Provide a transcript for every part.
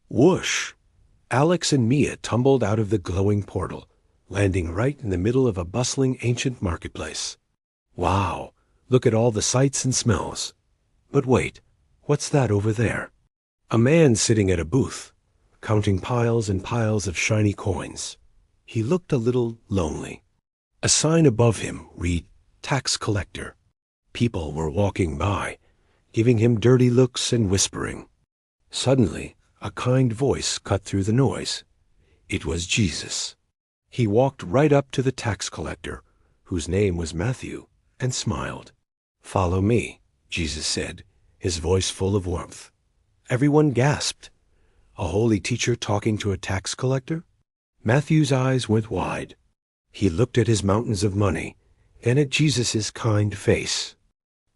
Whoosh! Alex and Mia tumbled out of the glowing portal, landing right in the middle of a bustling ancient marketplace. Wow! Look at all the sights and smells. But wait, what's that over there? A man sitting at a booth, counting piles and piles of shiny coins. He looked a little lonely. A sign above him read, "Tax Collector." People were walking by, giving him dirty looks and whispering. Suddenly, a kind voice cut through the noise. It was Jesus. He walked right up to the tax collector, whose name was Matthew, and smiled. "Follow me," Jesus said, his voice full of warmth. Everyone gasped. A holy teacher talking to a tax collector? Matthew's eyes went wide. He looked at his mountains of money, then at Jesus' kind face.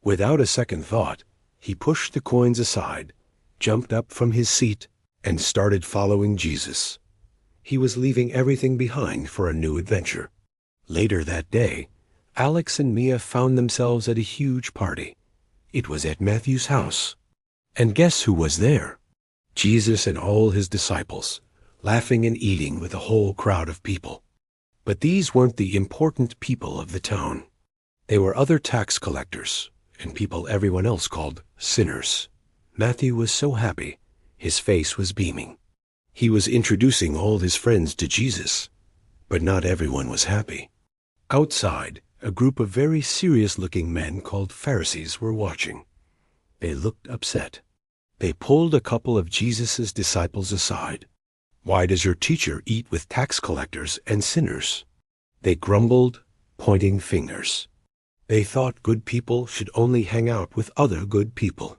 Without a second thought, he pushed the coins aside, jumped up from his seat, and started following Jesus. He was leaving everything behind for a new adventure. Later that day, Alex and Mia found themselves at a huge party. It was at Matthew's house. And guess who was there? Jesus and all his disciples, laughing and eating with a whole crowd of people. But these weren't the important people of the town. They were other tax collectors and people everyone else called sinners. Matthew was so happy, his face was beaming. He was introducing all his friends to Jesus, but not everyone was happy. Outside, a group of very serious-looking men called Pharisees were watching. They looked upset. They pulled a couple of Jesus' disciples aside. "Why does your teacher eat with tax collectors and sinners?" They grumbled, pointing fingers. They thought good people should only hang out with other good people.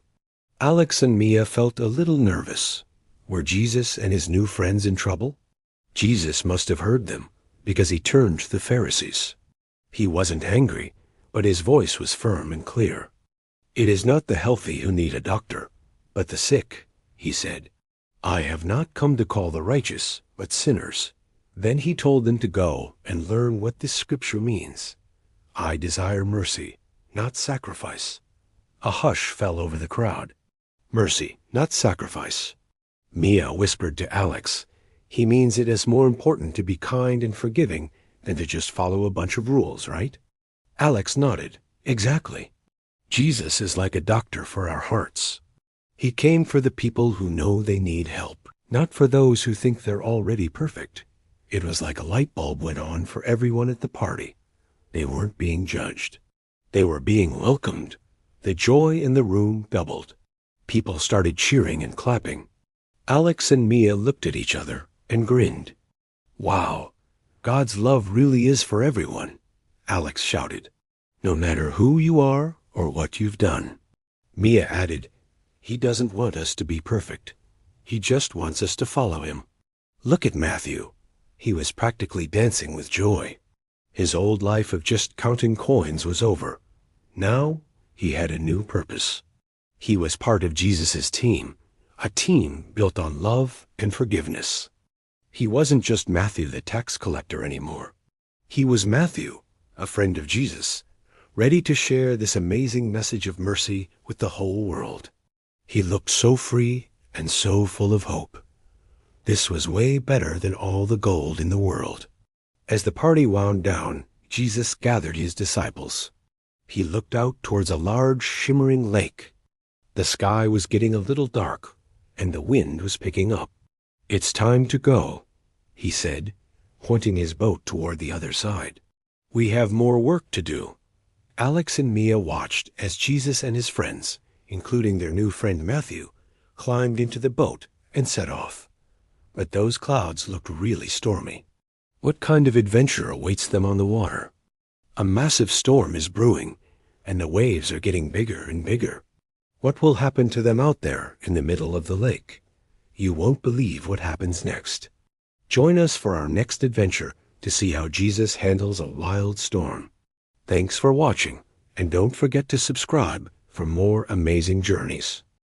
Alex and Mia felt a little nervous. Were Jesus and his new friends in trouble? Jesus must have heard them, because he turned to the Pharisees. He wasn't angry, but his voice was firm and clear. "It is not the healthy who need a doctor, but the sick," he said. "I have not come to call the righteous, but sinners." Then he told them to go and learn what this scripture means. "I desire mercy, not sacrifice." A hush fell over the crowd. Mercy, not sacrifice. Mia whispered to Alex, "He means it is more important to be kind and forgiving than to just follow a bunch of rules, right?" Alex nodded. "Exactly. Jesus is like a doctor for our hearts. He came for the people who know they need help, not for those who think they're already perfect." It was like a light bulb went on for everyone at the party. They weren't being judged. They were being welcomed. The joy in the room doubled. People started cheering and clapping. Alex and Mia looked at each other and grinned. "Wow, God's love really is for everyone," Alex shouted. "No matter who you are or what you've done." Mia added, "He doesn't want us to be perfect. He just wants us to follow him." Look at Matthew. He was practically dancing with joy. His old life of just counting coins was over. Now he had a new purpose. He was part of Jesus' team, a team built on love and forgiveness. He wasn't just Matthew the tax collector anymore. He was Matthew, a friend of Jesus, ready to share this amazing message of mercy with the whole world. He looked so free and so full of hope. This was way better than all the gold in the world. As the party wound down, Jesus gathered his disciples. He looked out towards a large, shimmering lake. The sky was getting a little dark, and the wind was picking up. "It's time to go," he said, pointing his boat toward the other side. "We have more work to do." Alex and Mia watched as Jesus and his friends, including their new friend Matthew, climbed into the boat and set off. But those clouds looked really stormy. What kind of adventure awaits them on the water? A massive storm is brewing, and the waves are getting bigger and bigger. What will happen to them out there in the middle of the lake? You won't believe what happens next. Join us for our next adventure to see how Jesus handles a wild storm. Thanks for watching, and don't forget to subscribe for more amazing journeys.